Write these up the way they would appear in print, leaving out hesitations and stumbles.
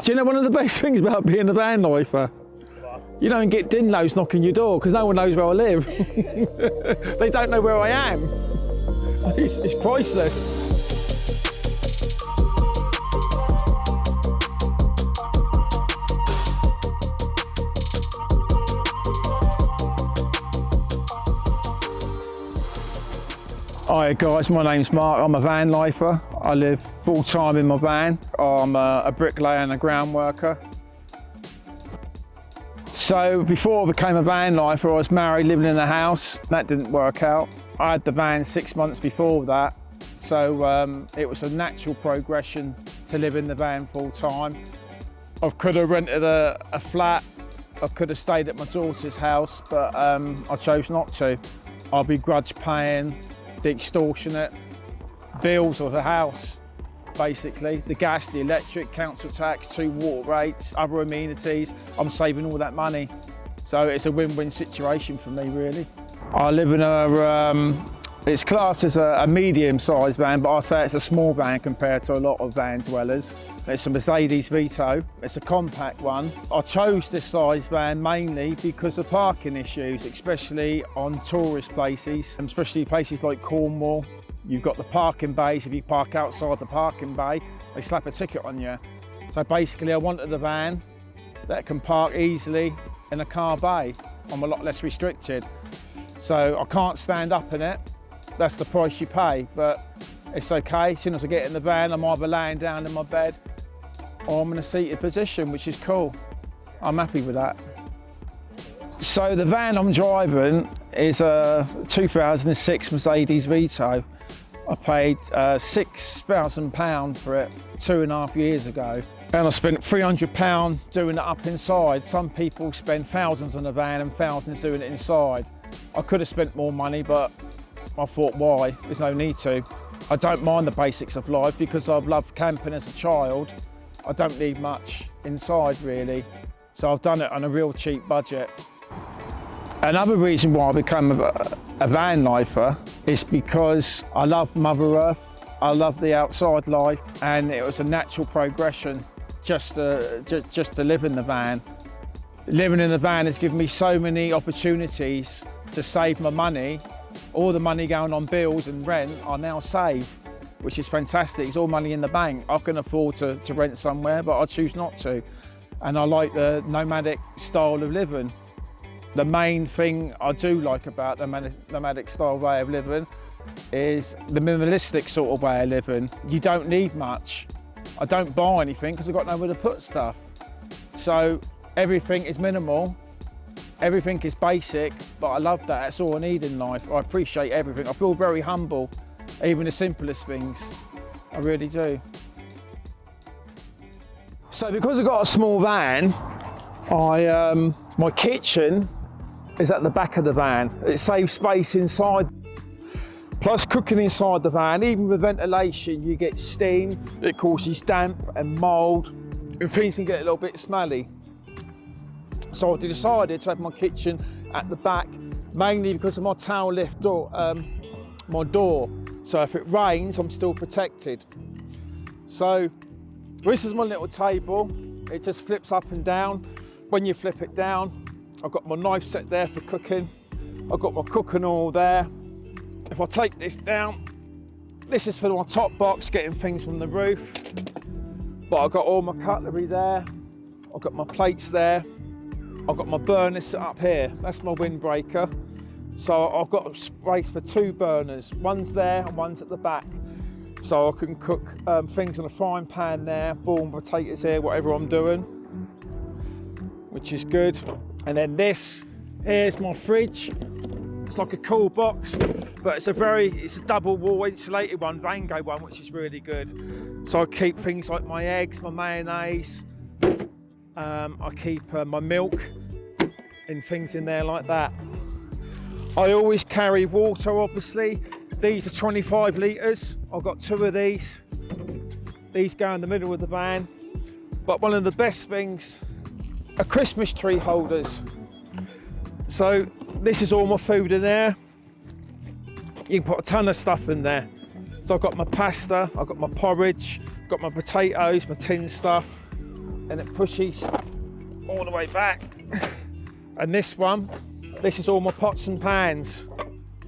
Do you know one of the best things about being a van lifer? You don't get dinlos knocking your door because no one knows where I live. They don't know where I am. It's priceless. Hi guys, my name's Mark. I'm a van lifer. I live full time in my van. I'm a bricklayer and a ground worker. So before I became a van lifer, I was married, living in a house. That didn't work out. I had the van 6 months before that. So it was a natural progression to live in the van full time. I could have rented a flat. I could have stayed at my daughter's house, but I chose not to. I begrudged paying the extortionate bills of the house, basically. The gas, the electric, council tax, 2 water rates, other amenities. I'm saving all that money. So it's a win-win situation for me, really. I live in it's classed as a medium-sized van, but I say it's a small van compared to a lot of van dwellers. It's a Mercedes Vito. It's a compact one. I chose this size van mainly because of parking issues, especially on tourist places, and especially places like Cornwall. You've got the parking bays. If you park outside the parking bay, they slap a ticket on you. So basically I wanted a van that can park easily in a car bay. I'm a lot less restricted. So I can't stand up in it. That's the price you pay, but it's okay. As soon as I get in the van, I'm either laying down in my bed or I'm in a seated position, which is cool. I'm happy with that. So the van I'm driving is a 2006 Mercedes Vito. I paid £6,000 for it 2.5 years ago. And I spent £300 doing it up inside. Some people spend thousands on a van and thousands doing it inside. I could have spent more money, but I thought, why? There's no need to. I don't mind the basics of life because I've loved camping as a child. I don't need much inside, really. So I've done it on a real cheap budget. Another reason why I became a van lifer is because I love Mother Earth. I love the outside life, and it was a natural progression just to live in the van. Living in the van has given me so many opportunities to save my money. All the money going on bills and rent I now save, which is fantastic. It's all money in the bank. I can afford to rent somewhere, but I choose not to. And I like the nomadic style of living. The main thing I do like about the nomadic style way of living is the minimalistic sort of way of living. You don't need much. I don't buy anything because I've got nowhere to put stuff. So everything is minimal. Everything is basic, but I love that. That's all I need in life. I appreciate everything. I feel very humble, even the simplest things. I really do. So because I've got a small van, my kitchen is at the back of the van. It saves space inside. Plus cooking inside the van, even with ventilation, you get steam. It causes damp and mold, and things can get a little bit smelly. So I decided to have my kitchen at the back, mainly because of my tail lift door, my door. So if it rains, I'm still protected. So this is my little table. It just flips up and down. When you flip it down, I've got my knife set there for cooking. I've got my cooking oil there. If I take this down, this is for my top box, getting things from the roof. But I've got all my cutlery there. I've got my plates there. I've got my burners set up here. That's my windbreaker. So I've got space for 2 burners. One's there and one's at the back. So I can cook things in a frying pan there, boil potatoes here, whatever I'm doing, which is good. And then here's my fridge. It's like a cool box, but it's a double wall insulated one, Vango one, which is really good. So I keep things like my eggs, my mayonnaise. I keep my milk and things in there like that. I always carry water, obviously. These are 25 litres. I've got 2 of these. These go in the middle of the van. But one of the best things are Christmas tree holders. So this is all my food in there. You can put a ton of stuff in there. So I've got my pasta, I've got my porridge, I've got my potatoes, my tin stuff. and it pushes all the way back. And this one, this is all my pots and pans,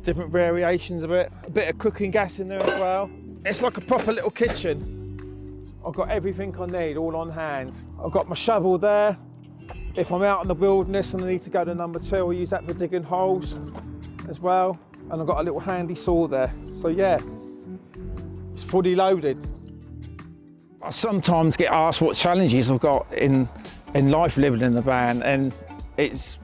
different variations of it, a bit of cooking gas in there as well. It's like a proper little kitchen. I've got everything I need all on hand. I've got my shovel there. If I'm out in the wilderness and I need to go to number 2, I'll use that for digging holes as well. And I've got a little handy saw there. So yeah, it's fully loaded. I sometimes get asked what challenges I've got in life living in the van, and it's,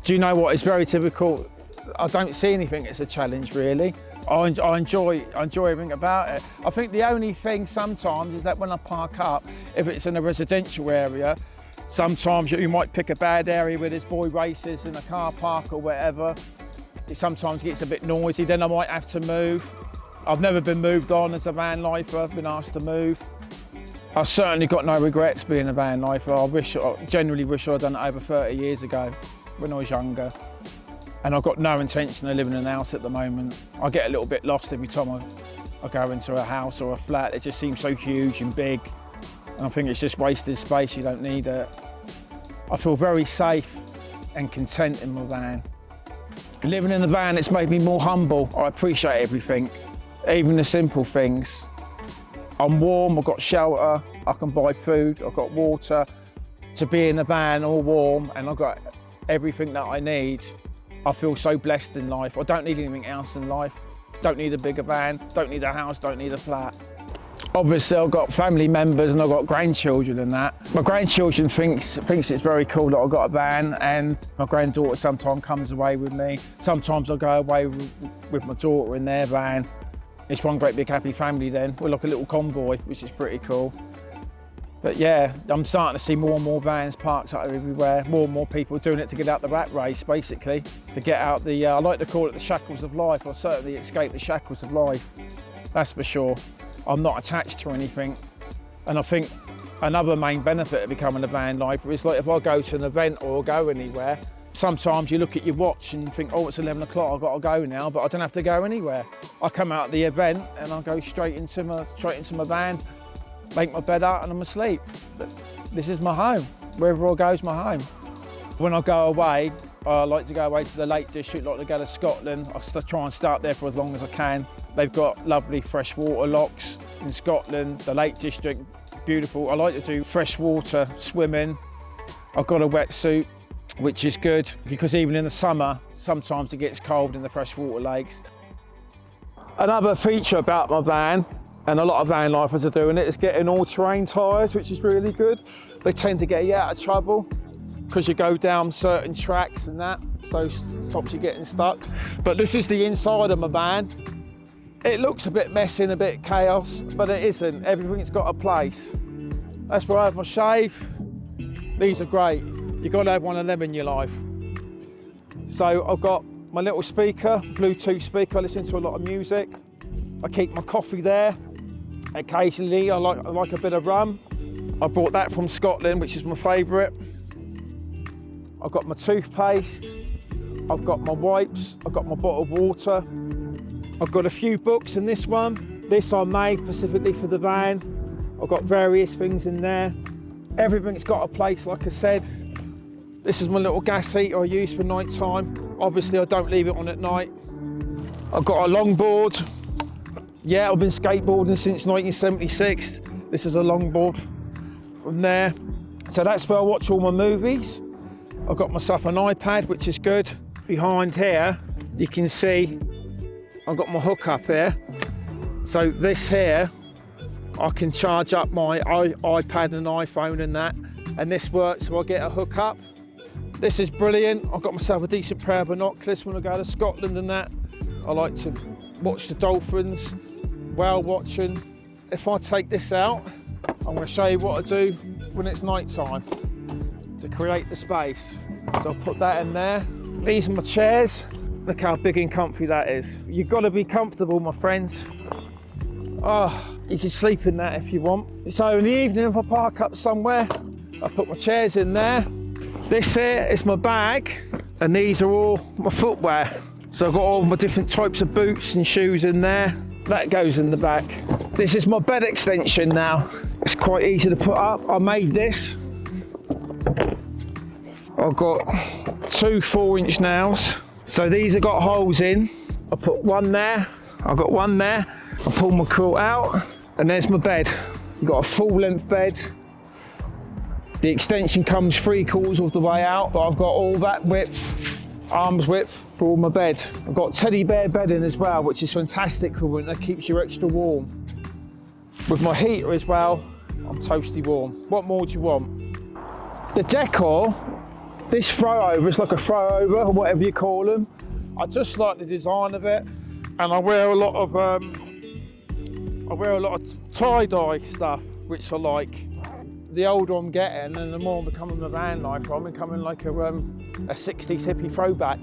do you know what, it's very typical. I don't see anything as a challenge really. I enjoy everything about it. I think the only thing sometimes is that when I park up, if it's in a residential area, sometimes you might pick a bad area where there's boy races in a car park or whatever. It sometimes gets a bit noisy, then I might have to move. I've never been moved on as a van lifer, I've been asked to move. I've certainly got no regrets being a van lifer. I genuinely wish I'd done it over 30 years ago when I was younger. And I've got no intention of living in a house at the moment. I get a little bit lost every time I go into a house or a flat. It just seems so huge and big. And I think it's just wasted space, you don't need it. I feel very safe and content in my van. Living in the van, it's made me more humble. I appreciate everything, even the simple things. I'm warm, I've got shelter, I can buy food, I've got water. To be in the van all warm and I've got everything that I need, I feel so blessed in life. I don't need anything else in life. Don't need a bigger van, don't need a house, don't need a flat. Obviously I've got family members and I've got grandchildren and that. My grandchildren thinks it's very cool that I've got a van, and my granddaughter sometimes comes away with me. Sometimes I go away with my daughter in their van. It's one great big happy family then. We're like a little convoy, which is pretty cool. But yeah, I'm starting to see more and more vans parked up everywhere. More and more people doing it to get out the rat race, basically. To get out the, I like to call it the shackles of life. I'll certainly escape the shackles of life, that's for sure. I'm not attached to anything. And I think another main benefit of becoming a van lifer is, like, if I go to an event or go anywhere, sometimes you look at your watch and think, oh, it's 11 o'clock, I've got to go now, but I don't have to go anywhere. I come out of the event and I go straight into my van, make my bed out and I'm asleep. But this is my home. Wherever I go is my home. When I go away, I like to go away to the Lake District, like to go to Scotland. I try and start there for as long as I can. They've got lovely freshwater locks in Scotland, the Lake District, beautiful. I like to do freshwater swimming. I've got a wetsuit, which is good, because even in the summer, sometimes it gets cold in the freshwater lakes. Another feature about my van, and a lot of van lifers are doing it, is getting all-terrain tyres, which is really good. They tend to get you out of trouble because you go down certain tracks and that, so it stops you getting stuck. But this is the inside of my van. It looks a bit messy and a bit chaos, but it isn't. Everything's got a place. That's where I have my shave. These are great. You've got to have one of them in your life. So I've got my little speaker, Bluetooth speaker. I listen to a lot of music. I keep my coffee there. Occasionally I like a bit of rum. I brought that from Scotland, which is my favourite. I've got my toothpaste. I've got my wipes. I've got my bottle of water. I've got a few books in this one. This I made specifically for the van. I've got various things in there. Everything's got a place, like I said. This is my little gas heater I use for night time. Obviously I don't leave it on at night. I've got a longboard. Yeah, I've been skateboarding since 1976. This is a longboard from there. So that's where I watch all my movies. I've got myself an iPad, which is good. Behind here, you can see I've got my hook up here. So this here, I can charge up my iPad and iPhone and that. And this works, so I get a hook up. This is brilliant. I've got myself a decent pair of binoculars when I go to Scotland and that. I like to watch the dolphins, whale watching. If I take this out, I'm going to show you what I do when it's night time to create the space. So I'll put that in there. These are my chairs. Look how big and comfy that is. You've got to be comfortable, my friends. Oh, you can sleep in that if you want. So in the evening, if I park up somewhere, I put my chairs in there. This here is my bag, and these are all my footwear. So I've got all my different types of boots and shoes in there. that goes in the back. This is my bed extension now. It's quite easy to put up. I made this. I've got 2 4-inch nails. So these have got holes in. I put one there, I've got one there. I pull my quilt out, and there's my bed. I've got a full length bed. The extension comes 3/4 of the way out, but I've got all that width, arm's width for all my bed. I've got teddy bear bedding as well, which is fantastic for winter, keeps you extra warm. With my heater as well, I'm toasty warm. What more do you want? The decor, this throw over, it's like a throw over or whatever you call them. I just like the design of it, and I wear a lot of tie-dye stuff, which I like. The older I'm getting and the more I'm becoming a van lifer, I'm becoming like a 60s hippie throwback,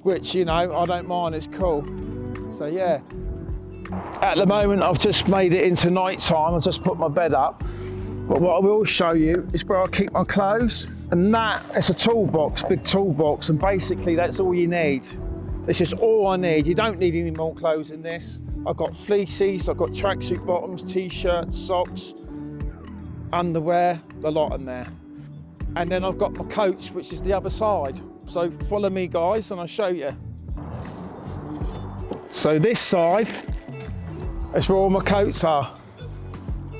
which, you know, I don't mind, it's cool. So yeah, at the moment I've just made it into night time. I've just put my bed up, but what I will show you is where I keep my clothes, and that is a toolbox, big toolbox, and basically that's all you need. It's just all I need. You don't need any more clothes in this. I've got fleecies, I've got tracksuit bottoms, t-shirts, socks, underwear, the lot in there. And then I've got my coats, which is the other side. So follow me, guys, and I'll show you. So this side is where all my coats are.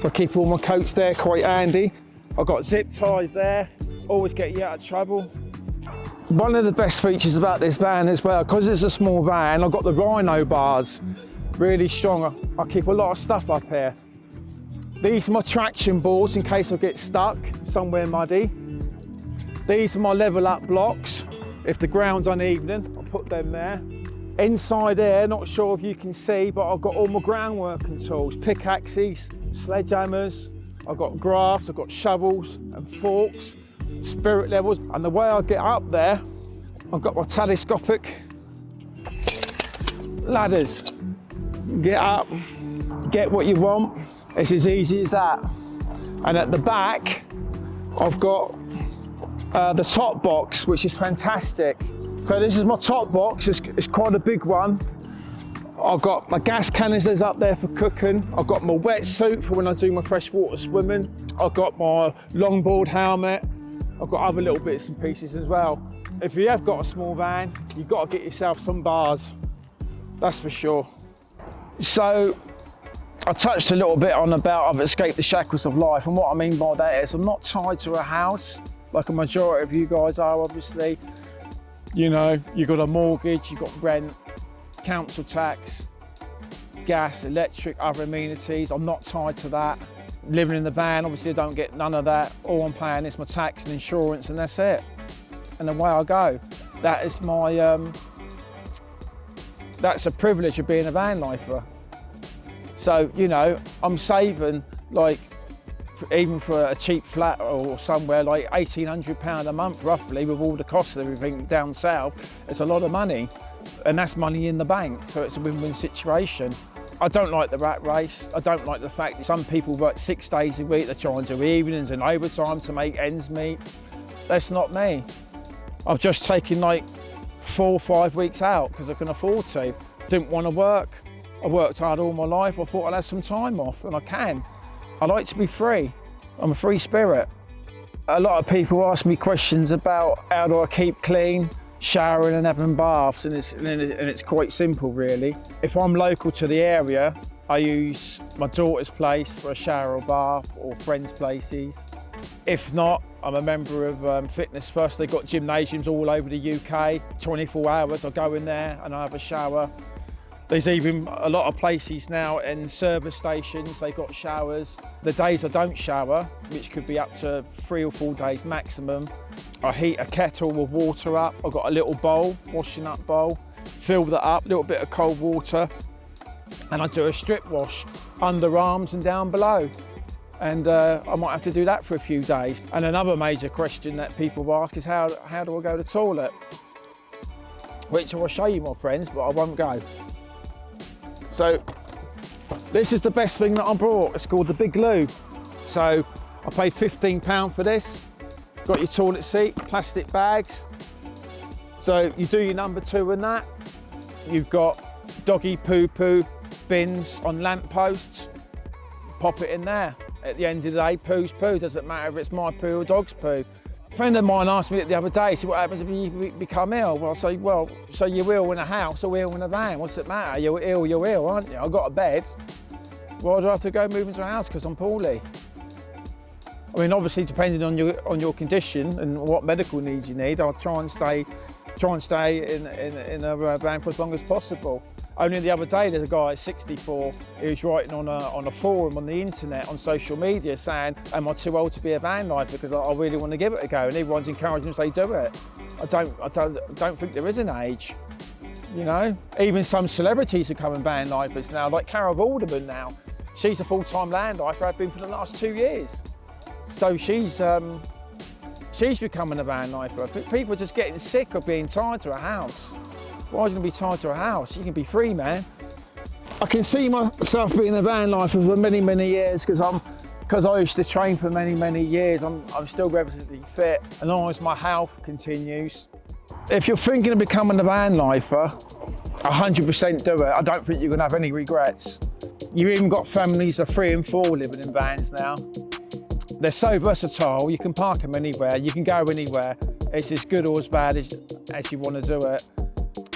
So I keep all my coats there, quite handy. I've got zip ties there, always get you out of trouble. One of the best features about this van as well, because it's a small van, I've got the rhino bars, really strong. I keep a lot of stuff up here. These are my traction boards in case I get stuck somewhere muddy. These are my level up blocks. If the ground's uneven, I'll put them there. Inside there, not sure if you can see, but I've got all my groundworking tools, pickaxes, sledgehammers, I've got grafts, I've got shovels and forks, spirit levels. And the way I get up there, I've got my telescopic ladders. Get up, get what you want. It's as easy as that. And at the back, I've got the top box, which is fantastic. So this is my top box, it's quite a big one. I've got my gas canisters up there for cooking. I've got my wetsuit for when I do my freshwater swimming. I've got my longboard helmet. I've got other little bits and pieces as well. If you have got a small van, you've got to get yourself some bars, that's for sure. So I touched a little bit on about I've escaped the shackles of life, and what I mean by that is I'm not tied to a house like a majority of you guys are, obviously. You know, you've got a mortgage, you've got rent, council tax, gas, electric, other amenities. I'm not tied to that. Living in the van, obviously I don't get none of that. All I'm paying is my tax and insurance, and that's it. And away I go. That is my, that's a privilege of being a van lifer. So, you know, I'm saving, like, even for a cheap flat or somewhere, like £1,800 a month roughly, with all the costs and everything down south. It's a lot of money, and that's money in the bank, so it's a win-win situation. I don't like the rat race. I don't like the fact that some people work 6 days a week, they're trying to do evenings and overtime to make ends meet. That's not me. I've just taken like 4 or 5 weeks out because I can afford to. Didn't want to work. I worked hard all my life. I thought I'd have some time off, and I can. I like to be free. I'm a free spirit. A lot of people ask me questions about how do I keep clean, showering and having baths, and it's quite simple really. If I'm local to the area, I use my daughter's place for a shower or bath, or friends' places. If not, I'm a member of Fitness First. They've got gymnasiums all over the UK, 24 hours. I go in there and I have a shower. There's even a lot of places now in service stations, they've got showers. The days I don't shower, which could be up to 3 or 4 days maximum, I heat a kettle with water up. I've got a little bowl, washing up bowl, fill that up, a little bit of cold water, and I do a strip wash, underarms and down below. And I might have to do that for a few days. And another major question that people ask is how do I go to the toilet? Which I will show you, my friends, but I won't go. So this is the best thing that I brought. It's called the Big Loo. So I paid £15 for this. Got your toilet seat, plastic bags. So you do your number 2 in that. You've got doggy poo-poo, bins on lamp posts, pop it in there. At the end of the day, poo's poo, doesn't matter if it's my poo or dog's poo. A friend of mine asked me the other day, so what happens if you become ill? Well, I say, well, so you're ill in a house or ill in a van, what's it matter? You're ill, aren't you? I've got a bed. Why do I have to go move into a house because I'm poorly? I mean, obviously, depending on your condition and what medical needs you need, I'll try and stay in a van for as long as possible. Only the other day, there's a guy at 64 who's writing on a forum on the internet, on social media, saying, am I too old to be a van lifer because I really want to give it a go? And everyone's encouraging them to say, do it. I don't think there is an age, you know? Even some celebrities are becoming van lifers now, like Carol Alderman now. She's a full-time land lifer, I've been for the last 2 years. So she's becoming a van lifer. People are just getting sick of being tied to a house. Why are you going to be tied to a house? You can be free, man. I can see myself being a van lifer for many, many years because I used to train for many, many years. I'm still relatively fit, as long as my health continues. If you're thinking of becoming a van lifer, 100% do it. I don't think you're going to have any regrets. You've even got families of 3 and 4 living in vans now. They're so versatile, you can park them anywhere, you can go anywhere. It's as good or as bad as you want to do it.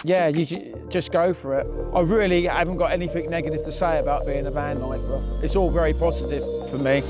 Yeah, you just go for it. I really haven't got anything negative to say about being a van lifer. It's all very positive for me.